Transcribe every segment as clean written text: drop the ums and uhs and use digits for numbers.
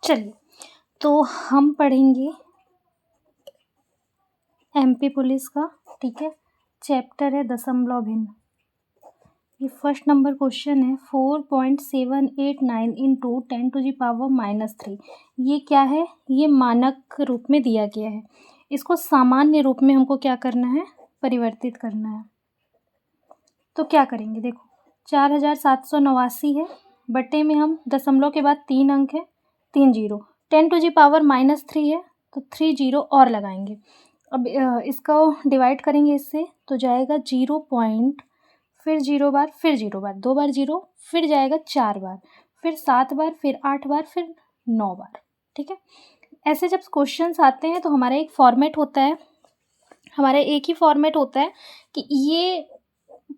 चलिए, तो हम पढ़ेंगे एमपी पुलिस का, ठीक है। चैप्टर है दशमलव भिन्न। ये फर्स्ट नंबर क्वेश्चन है, 4.789 इंटू 10⁻³ ये क्या है? ये मानक रूप में दिया गया है। इसको सामान्य रूप में हमको क्या करना है? परिवर्तित करना है। तो क्या करेंगे? देखो, 4789 है, बटे में हम दशमलव के बाद 3 अंक है, 3 जीरो, 10⁻³ है तो 3 जीरो और लगाएंगे। अब इसको डिवाइड करेंगे इससे तो जाएगा 0 पॉइंट, फिर 0 बार, फिर 0 बार, 2 बार 0, फिर जाएगा 4 बार, फिर 7 बार, फिर 8 बार, फिर 9 बार, ठीक है। ऐसे जब क्वेश्चंस आते हैं तो हमारा एक फॉर्मेट होता है, हमारा एक ही फॉर्मेट होता है कि ये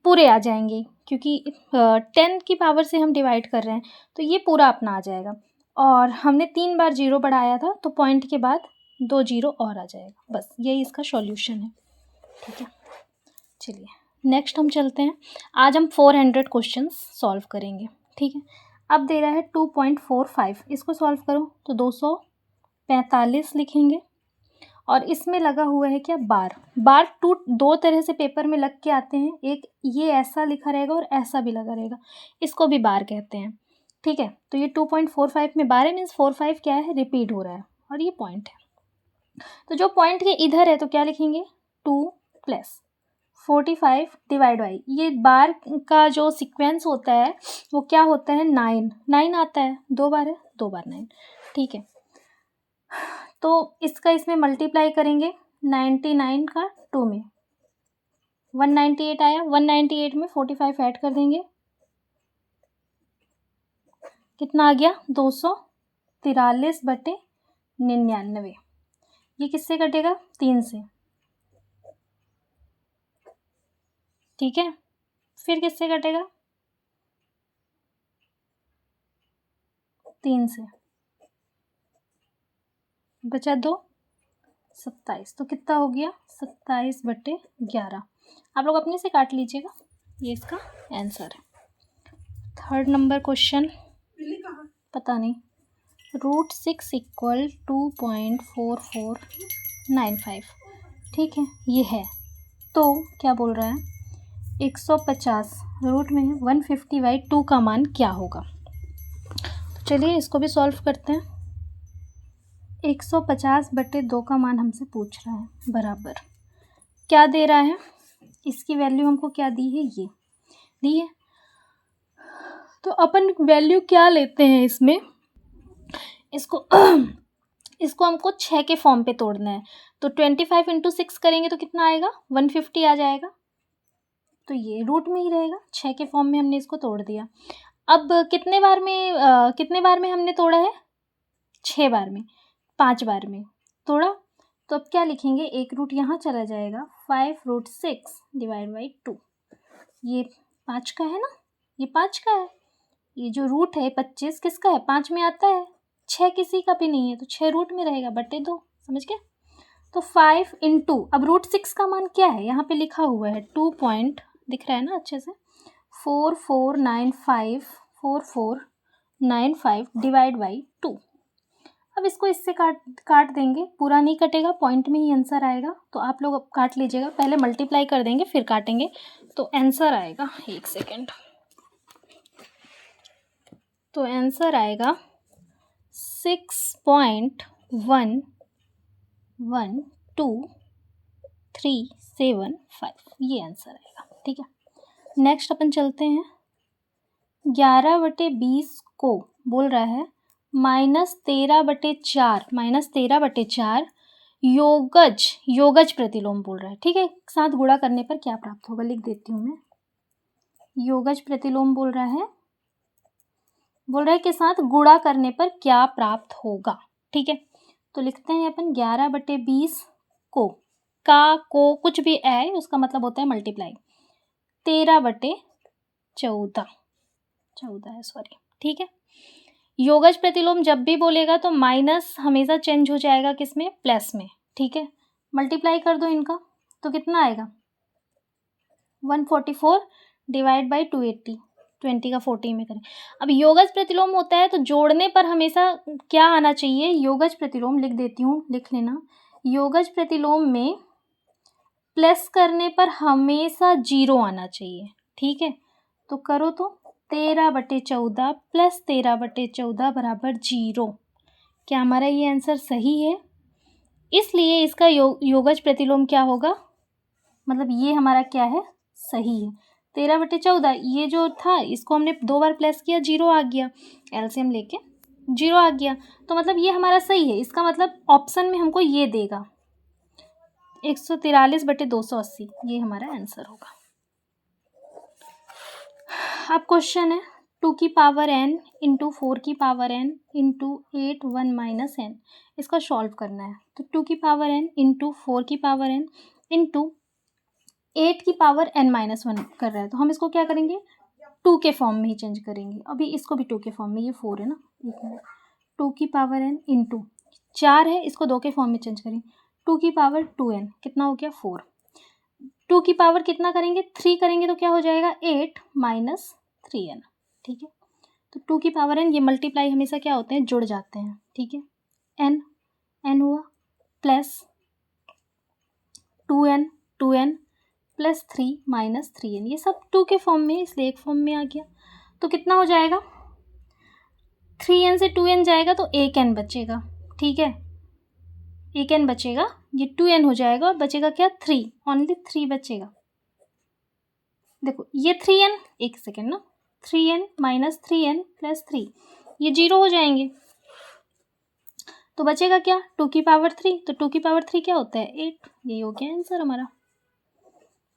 पूरे आ जाएंगे, क्योंकि 10 की पावर से हम डिवाइड कर रहे हैं तो ये पूरा अपना आ जाएगा। और हमने 3 बार 0 बढ़ाया था तो पॉइंट के बाद 2 जीरो और आ जाएगा। बस यही इसका सॉल्यूशन है, ठीक है। चलिए नेक्स्ट हम चलते हैं। आज हम 400 क्वेश्चंस सॉल्व करेंगे, ठीक है। अब दे रहा है 2.45, इसको सॉल्व करो तो 245 लिखेंगे। और इसमें लगा हुआ है क्या? बार। बार दो तरह से पेपर में लग के आते हैं, एक ये ऐसा लिखा रहेगा और ऐसा भी लगा रहेगा, इसको भी बार कहते हैं, ठीक है। तो ये 2.45 में बार है, मीन्स 45 क्या है? रिपीट हो रहा है, और ये पॉइंट है। तो जो पॉइंट के इधर है तो क्या लिखेंगे? 2 प्लस 45 डिवाइड बाई, ये बार का जो सीक्वेंस होता है वो क्या होता है? 9 आता है, 2 बार है, 2 बार 9, ठीक है। तो इसका इसमें मल्टीप्लाई करेंगे 99 का 2 में, 198 आया, 198 में 45 ऐड कर देंगे, कितना आ गया? 243/99। ये किससे कटेगा? 3 से, ठीक है। फिर किससे कटेगा? 3 से, बचा 2, 27। तो कितना हो गया? 27/11। आप लोग अपने से काट लीजिएगा, ये इसका आंसर है। थर्ड नंबर क्वेश्चन, पता नहीं, √6 = 2.4495, ठीक है, ये है। तो क्या बोल रहा है? 150 रूट में है, 150/2 का मान क्या होगा? तो चलिए इसको भी सॉल्व करते हैं। 150/2 का मान हमसे पूछ रहा है, बराबर क्या दे रहा है? इसकी वैल्यू हमको क्या दी है? ये दी है। तो अपन वैल्यू क्या लेते हैं इसमें? इसको हमको 6 के फॉर्म पे तोड़ना है। तो 25 × 6 करेंगे तो कितना आएगा? 150 आ जाएगा। तो ये रूट में ही रहेगा, 6 के फॉर्म में हमने इसको तोड़ दिया। अब कितने बार में हमने तोड़ा है? 6 बार में, 5 बार में तोड़ा। तो अब क्या लिखेंगे? एक रूट यहाँ चला जाएगा, 5√6 डिवाइड बाई 2। ये 5 का है ना, ये 5 का है। ये जो रूट है 25 किसका है? 5 में आता है, 6 किसी का भी नहीं है, तो 6 रूट में रहेगा, बटे 2, समझ गए। तो 5 × अब √6 का मान क्या है? यहाँ पे लिखा हुआ है 2 पॉइंट, दिख रहा है ना अच्छे से, 4495 डिवाइड बाई 2। अब इसको इससे काट देंगे, पूरा नहीं कटेगा, पॉइंट में ही आंसर आएगा। तो आप लोग अब काट लीजिएगा, पहले मल्टीप्लाई कर देंगे फिर काटेंगे, तो आंसर आएगा, एक सेकेंड, तो आंसर आएगा 6.11375, ये आंसर आएगा, ठीक है। नेक्स्ट अपन चलते हैं। 11/20 को बोल रहा है -13/4 योगज प्रतिलोम बोल रहा है, ठीक है। साथ गुणा करने पर क्या प्राप्त होगा? लिख देती हूँ मैं, योगज प्रतिलोम बोल रहा है कि साथ गुणा करने पर क्या प्राप्त होगा, ठीक है। तो लिखते हैं अपन 11/20 को कुछ भी है उसका मतलब होता है मल्टीप्लाई, 13/14 है, सॉरी, ठीक है। योगज प्रतिलोम जब भी बोलेगा तो माइनस हमेशा चेंज हो जाएगा किसमें? प्लस में, ठीक है। मल्टीप्लाई कर दो इनका तो कितना आएगा? 144 डिवाइड बाई 280, 20 का 40 में करें। अब योगज प्रतिलोम होता है तो जोड़ने पर हमेशा क्या आना चाहिए, योगज प्रतिलोम लिख देती हूँ, लिख लेना। योगज प्रतिलोम में प्लस करने पर हमेशा 0 आना चाहिए, ठीक है। तो करो तो 13/14 प्लस 13/14 बराबर 0। क्या हमारा ये आंसर सही है? इसलिए इसका योगज प्रतिलोम क्या होगा, मतलब ये हमारा क्या है, सही है। 13/14 ये जो था इसको हमने 2 बार प्लस किया, 0 आ गया, एलसीएम लेके 0 आ गया, तो मतलब ये हमारा सही है। इसका मतलब ऑप्शन में हमको ये देगा 143/280, ये हमारा आंसर होगा। अब क्वेश्चन है 2 की पावर n इंटू 4 की power n into 8 1 minus n, इसका सॉल्व करना है। तो 2 की पावर n इंटू 4 की पावर n इंटू 8 की पावर n माइनस 1 कर रहा है, तो हम इसको क्या करेंगे, 2 के फॉर्म में ही चेंज करेंगे। अभी इसको भी 2 के फॉर्म में, ये 4 है ना, 2 की पावर n इंटू 4 है, इसको 2 के फॉर्म में चेंज करेंगे, 2 की पावर 2n, कितना हो गया 4। 2 की पावर कितना करेंगे, 3 करेंगे, तो क्या हो जाएगा 8 माइनस 3n, ठीक है। तो 2 की पावर n, ये मल्टीप्लाई हमेशा क्या होते हैं, जुड़ जाते हैं, ठीक है। n हुआ plus 2n plus 3 minus 3n, ये सब 2 के फॉर्म में, इसलिए एक फॉर्म में आ गया। तो कितना हो जाएगा, 3n से 2n जाएगा तो 1n बचेगा, ठीक है, 1n बचेगा, ये 2n हो जाएगा और बचेगा क्या 3, ओनली 3 बचेगा। देखो ये 3n, एक सेकेंड ना, 3n माइनस 3n प्लस 3, ये 0 हो जाएंगे, तो बचेगा क्या 2 की पावर 3, तो 2 की पावर 3 क्या होता है 8, यही हो गया आंसर हमारा।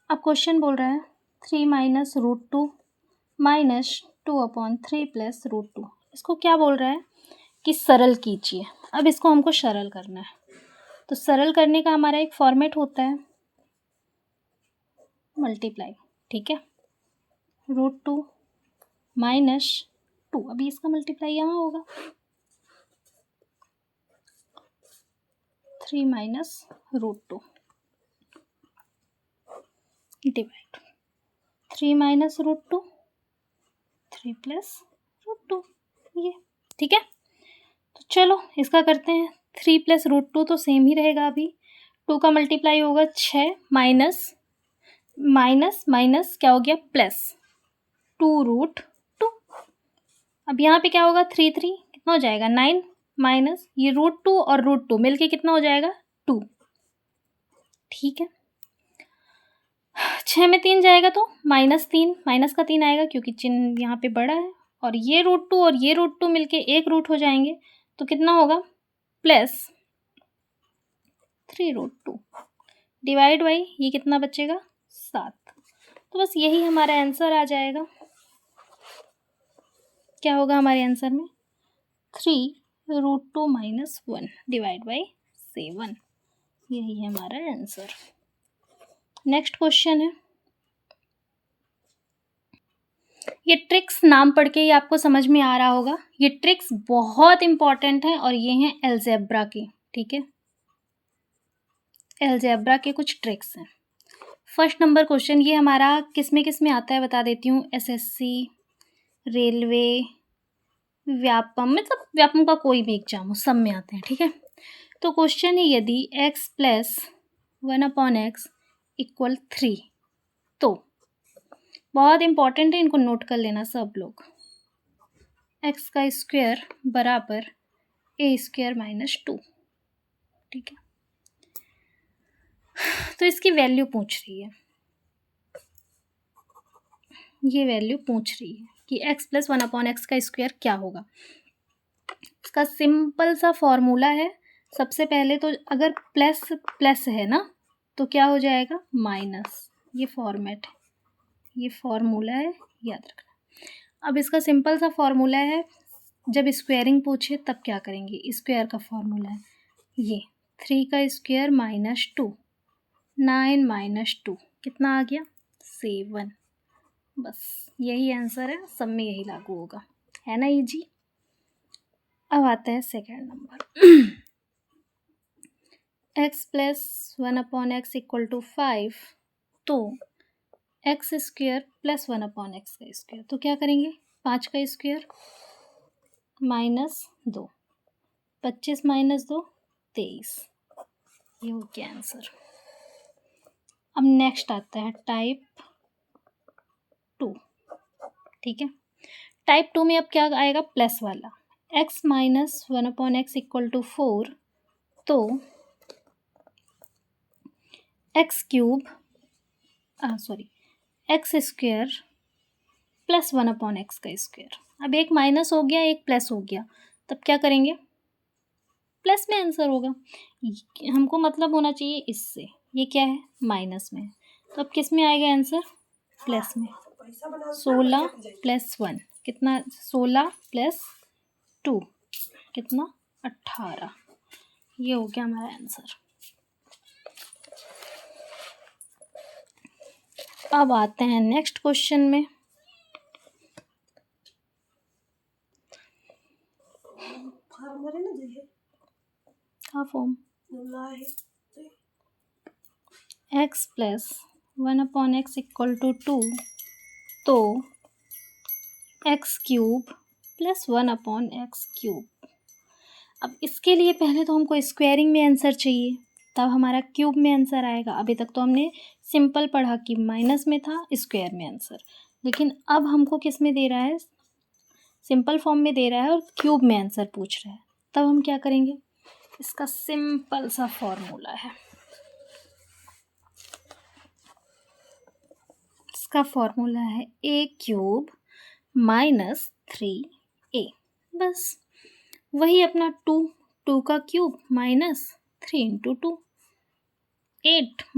अब क्वेश्चन बोल रहा है 3 minus root 2 minus 2/3 plus root 2, इसको क्या बोल रहा है कि सरल कीजिए। अब इसको हमको सरल करना है, तो सरल करने का हमारा एक फॉर्मेट होता है मल्टीप्लाई, ठीक है, रूट 2 माइनस 2, अभी इसका मल्टीप्लाई यहाँ होगा, 3 minus root 2 divide 3 minus root 2, 3 plus root 2, ये ठीक है। तो चलो इसका करते हैं, 3 प्लस रूट 2 तो सेम ही रहेगा, अभी 2 का मल्टीप्लाई होगा 6 माइनस माइनस माइनस क्या हो गया प्लस 2√2। अब यहाँ पे क्या होगा 3 3 कितना हो जाएगा 9 माइनस ये √2 और √2 मिलके कितना हो जाएगा 2, ठीक है। 6 में 3 जाएगा तो -3, माइनस का 3 आएगा क्योंकि चिन्ह यहाँ पे बड़ा है, और ये √2 और ये √2 मिलके एक रूट हो जाएंगे, तो कितना होगा प्लस 3√2 डिवाइड बाई ये कितना बचेगा 7। तो बस यही हमारा आंसर आ जाएगा। क्या होगा हमारे आंसर में 3√2 माइनस 1 डिवाइड बाई 7, यही है हमारा आंसर। नेक्स्ट क्वेश्चन है, ये ट्रिक्स नाम पढ़ के ही आपको समझ में आ रहा होगा, ये ट्रिक्स बहुत इंपॉर्टेंट हैं और ये हैं अलजेब्रा की, ठीक है, अलजेब्रा के कुछ ट्रिक्स हैं। फर्स्ट नंबर क्वेश्चन, ये हमारा किस में आता है बता देती हूँ, एसएससी, रेलवे, व्यापम, मतलब व्यापम का कोई भी एग्जाम हो सब में आते हैं, ठीक है। तो क्वेश्चन है यदि x प्लस 1/x इक्वल 3, तो बहुत इंपॉर्टेंट है, इनको नोट कर लेना सब लोग, x का स्क्वायर बराबर a² माइनस 2, ठीक है। तो इसकी वैल्यू पूछ रही है, ये वैल्यू पूछ रही है कि x प्लस 1/x का स्क्वायर क्या होगा। इसका सिंपल सा फॉर्मूला है, सबसे पहले तो अगर प्लस प्लस है ना तो क्या हो जाएगा माइनस, ये फॉर्मेट है, ये फॉर्मूला है, याद रखना। अब इसका सिंपल सा फॉर्मूला है, जब स्क्वायरिंग पूछे तब क्या करेंगे, स्क्वायर का फॉर्मूला है ये 3 का स्क्वायर माइनस 2, 9 माइनस 2 कितना आ गया 7, बस यही आंसर है, सब में यही लागू होगा, है ना इजी। अब आता है second number, x plus 1/x equal to 5, तो एक्स स्क्वेयर प्लस 1/x का स्क्वेयर। तो क्या करेंगे, 5 का स्क्वेयर -2, 25 -2 23। ये हो गया आंसर। अब नेक्स्ट आता है टाइप 2। ठीक है, टाइप 2 में अब क्या आएगा, प्लस वाला। x - 1/x = 4, तो एक्स स्क्वेयर प्लस 1/x का स्क्वेयर। अब एक माइनस हो गया, एक प्लस हो गया, तब क्या करेंगे, प्लस में आंसर होगा। हमको मतलब होना चाहिए इससे, ये क्या है, माइनस में, तो अब किस में आएगा आंसर, प्लस में। 16 + 1 कितना, 16 + 2 कितना, 18। ये हो गया हमारा आंसर। अब आते हैं नेक्स्ट क्वेश्चन में। हाँ, फॉर्म x + 1/x = 2, तो x³ + 1/x³। अब इसके लिए पहले तो हमको स्क्वायरिंग में आंसर चाहिए, तब हमारा क्यूब में आंसर आएगा। अभी तक तो हमने सिंपल पढ़ा कि माइनस में था, स्क्वायर में आंसर, लेकिन अब हमको किस में दे रहा है, सिंपल फॉर्म में दे रहा है और क्यूब में आंसर पूछ रहा है। तब हम क्या करेंगे, इसका सिंपल सा फॉर्मूला है, इसका फॉर्मूला है a³ - 3a। बस वही अपना 2 का क्यूब -3 × 2, 8 -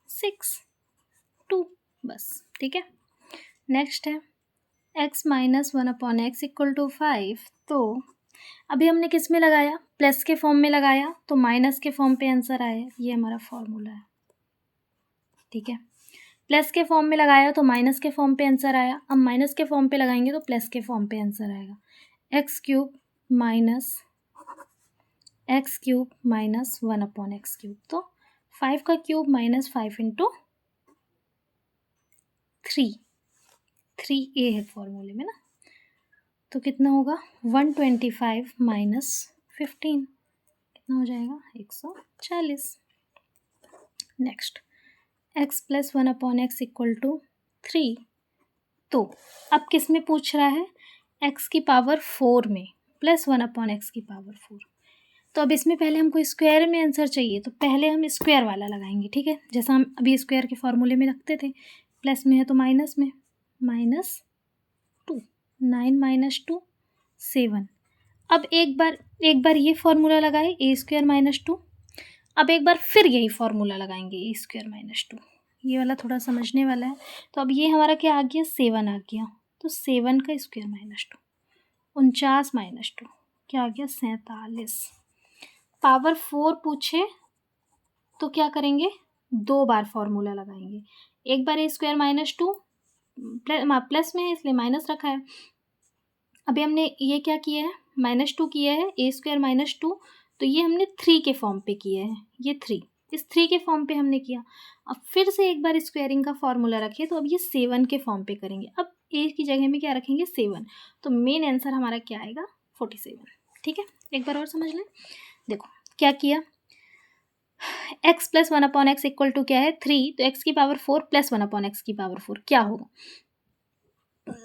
6 2, बस। ठीक है, नेक्स्ट है x - 1/x = 5। तो अभी हमने किस में लगाया, प्लस के फॉर्म में लगाया, तो माइनस के फॉर्म पे आंसर आया। ये हमारा फॉर्मूला है। ठीक है, प्लस के फॉर्म में लगाया तो माइनस के फॉर्म पे आंसर आया, अब माइनस के फॉर्म पे लगाएंगे तो प्लस के फॉर्म पे आंसर आएगा। x³ - 1/x³, तो 5 का क्यूब -5 × 3a है फॉर्मूले में ना, तो कितना होगा, 125 - 15 कितना हो जाएगा, 140। नेक्स्ट x + 1/x = 3, तो अब किस में पूछ रहा है, x⁴ में प्लस 1/x⁴। तो अब इसमें पहले हमको स्क्वायर में आंसर चाहिए, तो पहले हम स्क्वायर वाला लगाएंगे। ठीक है, जैसा हम अभी स्क्वायर के फॉर्मूले में रखते थे, प्लस में है तो माइनस में, -2, 9 - 2 7। अब एक बार ये फॉर्मूला लगाए, a² - 2। अब एक बार फिर यही फॉर्मूला लगाएंगे, a² - 2। ये वाला थोड़ा समझने वाला है। तो अब ये हमारा क्या आ गया, 7 आ गया, तो 7 का स्क्वायर -2, 49 - 2 क्या आ गया, 47। पावर 4 पूछे तो क्या करेंगे, 2 बार फॉर्मूला लगाएंगे। एक बार a² - 2 प्लस में है इसलिए माइनस रखा है। अभी हमने ये क्या किया है, -2 किया है, a² - 2, तो ये हमने 3 के फॉर्म पे किया है, ये 3, इस 3 के फॉर्म पे हमने किया। अब फिर से एक बार स्क्वायरिंग का फॉर्मूला रखे, तो अब ये 7 के फॉर्म पे करेंगे। अब a की जगह में क्या रखेंगे, 7, तो मेन आंसर हमारा क्या आएगा, 47। ठीक है, एक बार और समझ लें। देखो क्या किया, x + 1/x = क्या है, 3, तो x⁴ + 1/x⁴ क्या होगा।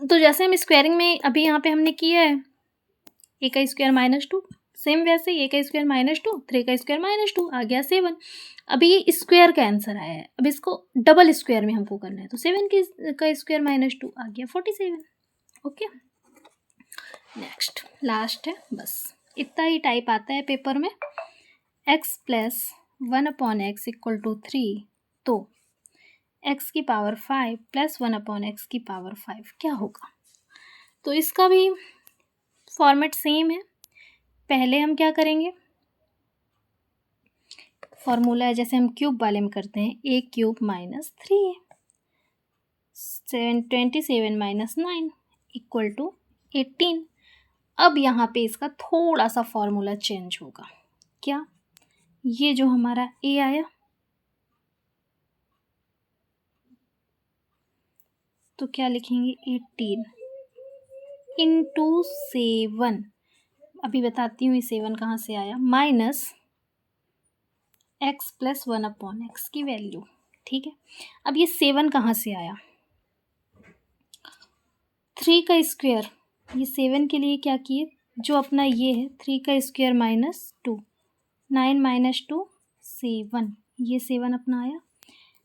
तो जैसे हम स्क्वायरिंग में अभी यहाँ पे हमने किया है, a² - 2, सेम वैसे ही a² - 2, 3 का स्क्वायर -2 आ गया 7। अभी ये स्क्वायर का आंसर आया है, अब इसको डबल स्क्वायर में हमको करना है, तो 7 का स्क्वायर -2 आ गया 47। ओके, नेक्स्ट लास्ट है, बस इतना ही टाइप आता है पेपर में। x + 1/x = 3, तो x⁵ + 1/x⁵ क्या होगा। तो इसका भी फॉर्मेट सेम है। पहले हम क्या करेंगे, फॉर्मूला है जैसे हम क्यूब वाले में करते हैं, a³ - 3a, 27 - 9 = 18। अब यहाँ पे इसका थोड़ा सा फॉर्मूला चेंज होगा। क्या, ये जो हमारा a आया, तो क्या लिखेंगे 18 इंटू 7, अभी बताती हूँ ये 7 कहाँ से आया, माइनस x प्लस 1/x की वैल्यू। ठीक है, अब ये 7 कहाँ से आया, 3 का स्क्वायर, ये 7 के लिए क्या किए, जो अपना ये है 3 का स्क्वायर माइनस 2, 9 माइनस 2 7, ये 7 अपना आया।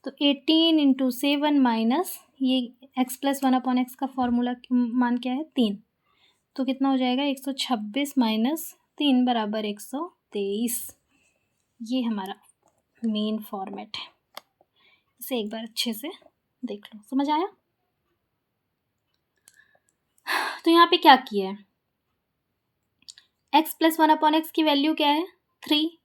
तो 18 इंटू 7 माइनस ये x प्लस 1/x का फॉर्मूला मान क्या है 3, तो कितना हो जाएगा 126 माइनस 3 बराबर 123। ये हमारा मेन फॉर्मेट है, इसे एक बार अच्छे से देख लो, समझ आया। तो यहाँ पे क्या किया है, x प्लस 1/x की वैल्यू क्या है 3,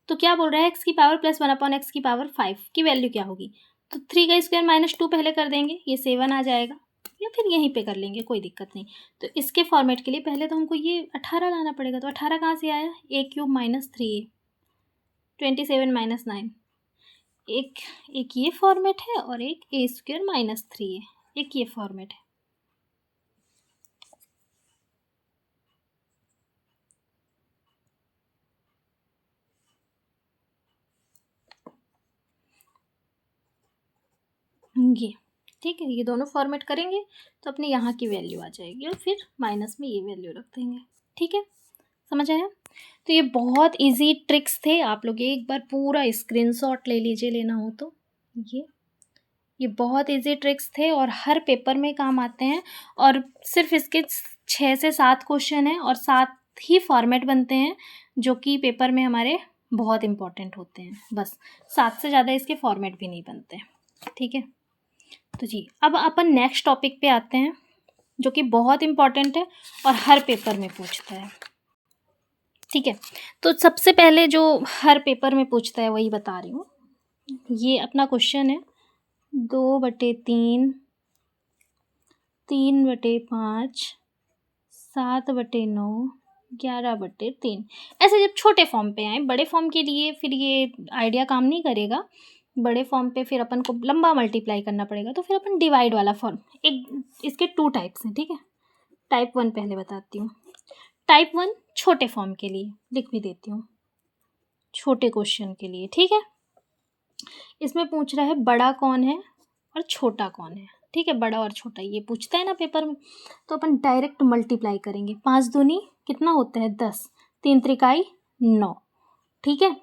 तो क्या बोल रहा है x की पावर प्लस 1/x की पावर 5 की वैल्यू क्या होगी, तो 3 का स्क्वायर माइनस 2 पहले कर देंगे, ये 7 आ जाएगा, या फिर यहीं पे कर लेंगे, कोई दिक्कत नहीं। तो इसके फॉर्मेट के लिए पहले तो हमको ये 18 लाना पड़ेगा, तो 18 कहाँ से आया, a³ माइनस 3a, 27 माइनस 9, एक ये फॉर्मेट है और एक a² माइनस 3a, एक ये फॉर्मेट है। ये ठीक है, ये दोनों फॉर्मेट करेंगे तो अपने यहाँ की वैल्यू आ जाएगी और फिर माइनस में ये वैल्यू रख देंगे। ठीक है, समझ आया। तो ये बहुत इजी ट्रिक्स थे, आप लोग एक बार पूरा स्क्रीनशॉट ले लीजिए, लेना हो तो। ये बहुत इजी ट्रिक्स थे और हर पेपर में काम आते हैं, और सिर्फ इसके 6 से 7 क्वेश्चन हैं और 7 ही फॉर्मेट बनते हैं, जो कि पेपर में हमारे बहुत इंपॉर्टेंट होते हैं। बस 7 से ज़्यादा इसके फॉर्मेट भी नहीं बनते। ठीक है, तो जी अब अपन नेक्स्ट टॉपिक पे आते हैं, जो कि बहुत इम्पॉर्टेंट है और हर पेपर में पूछता है। ठीक है, तो सबसे पहले जो हर पेपर में पूछता है वही बता रही हूँ। ये अपना क्वेश्चन है 2/3, 3/5, 7/9, 11/3। ऐसे जब छोटे फॉर्म पे आए, बड़े फॉर्म के लिए फिर ये आइडिया काम नहीं करेगा। बड़े फॉर्म पे फिर अपन को लंबा मल्टीप्लाई करना पड़ेगा, तो फिर अपन डिवाइड वाला फॉर्म, एक इसके 2 टाइप्स हैं। ठीक है, टाइप 1 पहले बताती हूँ। टाइप 1 छोटे फॉर्म के लिए, लिख भी देती हूँ, छोटे क्वेश्चन के लिए। ठीक है, इसमें पूछ रहा है बड़ा कौन है और छोटा कौन है। ठीक है, बड़ा और छोटा ये पूछता है ना पेपर में, तो अपन डायरेक्ट मल्टीप्लाई करेंगे। 5 दूनी कितना होता है 10, 3 त्रिकाई 9। ठीक है,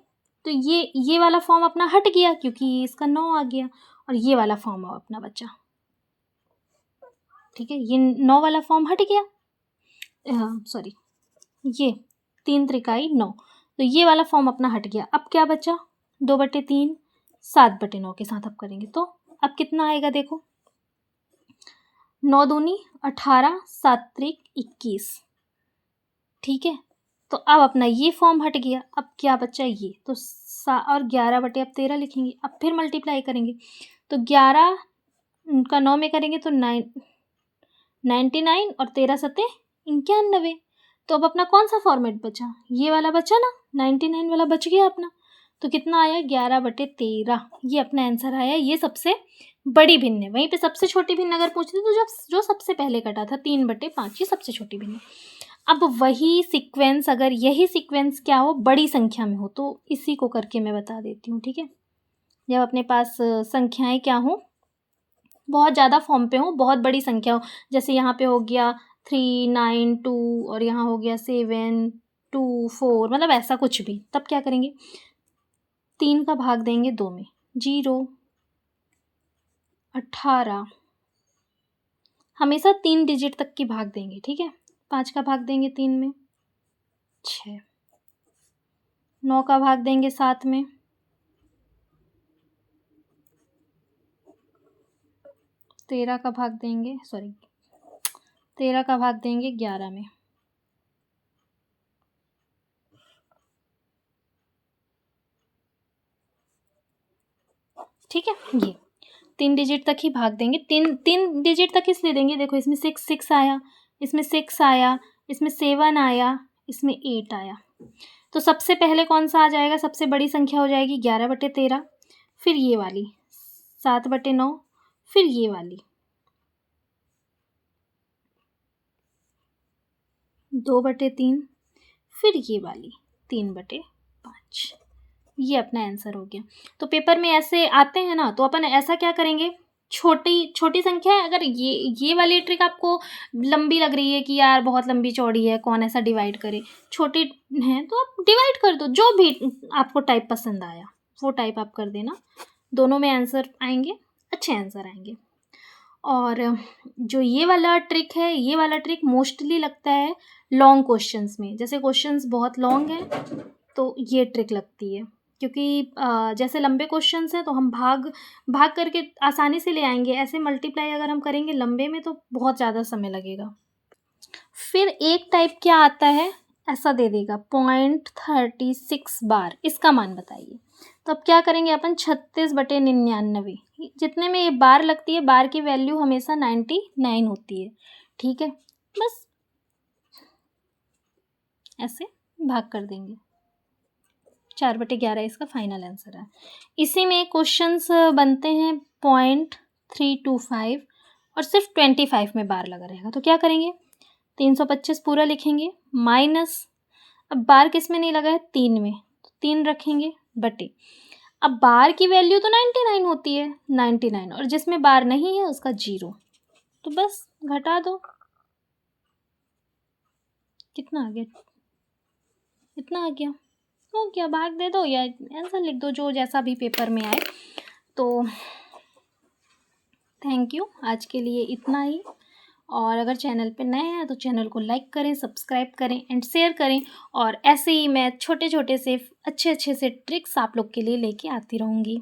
तो ये वाला फॉर्म अपना हट गया क्योंकि इसका 9 आ गया, और ये वाला फॉर्म अपना बचा। ठीक है, ये 9 वाला फॉर्म हट गया, सॉरी ये 3 त्रिकाई 9, तो ये वाला फॉर्म अपना हट गया। अब क्या बचा, 2/3, 7/9 के साथ अब करेंगे, तो अब कितना आएगा देखो, 9 दूनी 18, 7 त्रिक 21। ठीक है, तो अब अपना ये फॉर्म हट गया, अब क्या बचा ये, तो और 11/13 लिखेंगे। अब फिर मल्टीप्लाई करेंगे, तो 11 का 9 में करेंगे तो 99 और 13 सते 91। तो अब अपना कौन सा फॉर्मेट बचा, ये वाला बचा ना, 99 वाला बच गया अपना। तो कितना आया 11/13, ये अपना आंसर आया। ये सबसे बड़ी भिन्न है। वहीं पे सबसे छोटी भिन्न अगर पूछती तो जो सबसे पहले कटा था 3/5, ये सबसे छोटी भिन्न। अब वही सीक्वेंस, अगर यही सीक्वेंस क्या हो, बड़ी संख्या में हो, तो इसी को करके मैं बता देती हूँ। ठीक है, जब अपने पास संख्याएं क्या हो, बहुत ज़्यादा फॉर्म पे हो, बहुत बड़ी संख्या हो, जैसे यहाँ पे हो गया 3, 9, 2 और यहाँ हो गया 7, 2, 4, मतलब ऐसा कुछ भी, तब क्या करेंगे 3 का भाग देंगे 2 में, 0, 18, हमेशा 3 डिजिट तक की भाग देंगे। ठीक है, 5 का भाग देंगे 3 में, 6, 9 का भाग देंगे 7 में, 13 का भाग देंगे 11 में। ठीक है, ये 3 डिजिट तक ही भाग देंगे। तीन डिजिट तक इसलिए देंगे, देखो इसमें 6 आया, इसमें 6 आया, इसमें 7 आया, इसमें 8 आया। तो सबसे पहले कौन सा आ जाएगा, सबसे बड़ी संख्या हो जाएगी 11/13, फिर ये वाली 7/9, फिर ये वाली 2/3, फिर ये वाली 3/5। ये अपना आंसर हो गया। तो पेपर में ऐसे आते हैं ना, तो अपन ऐसा क्या करेंगे, छोटी छोटी संख्या है, अगर ये वाली ट्रिक आपको लंबी लग रही है कि यार बहुत लंबी चौड़ी है, कौन ऐसा डिवाइड करे, छोटी है तो आप डिवाइड कर दो, जो भी आपको टाइप पसंद आया वो टाइप आप कर देना, दोनों में आंसर आएंगे, अच्छे आंसर आएंगे। और जो ये वाला ट्रिक है, ये वाला ट्रिक मोस्टली लगता है लॉन्ग क्वेश्चंस में, जैसे क्वेश्चंस बहुत लॉन्ग हैं तो ये ट्रिक लगती है, क्योंकि जैसे लंबे क्वेश्चंस हैं तो हम भाग भाग करके आसानी से ले आएंगे, ऐसे मल्टीप्लाई अगर हम करेंगे लंबे में तो बहुत ज़्यादा समय लगेगा। फिर एक टाइप क्या आता है, ऐसा दे देगा 0.36 बार, इसका मान बताइए। तो अब क्या करेंगे अपन, 36/99, जितने में ये बार लगती है, बार की वैल्यू हमेशा 99 होती है, ठीक है, बस ऐसे भाग कर देंगे। 4/11 इसका फाइनल आंसर है। इसी में क्वेश्चंस बनते हैं 0.325 और सिर्फ 25 में बार लगा रहेगा, तो क्या करेंगे, 325 पूरा लिखेंगे, माइनस, अब बार किस में नहीं लगा है, 3 में, तो 3 रखेंगे, बटे, अब बार की वैल्यू तो 99 होती है, 99, और जिसमें बार नहीं है उसका 0, तो बस घटा दो, कितना आ गया, इतना आ गया, हो गया, भाग दे दो या आंसर लिख दो, जो जैसा भी पेपर में आए। तो थैंक यू, आज के लिए इतना ही। और अगर चैनल पे नए हैं तो चैनल को लाइक करें, सब्सक्राइब करें एंड शेयर करें, और ऐसे ही मैं छोटे छोटे से अच्छे अच्छे से ट्रिक्स आप लोग के लिए लेके आती रहूँगी।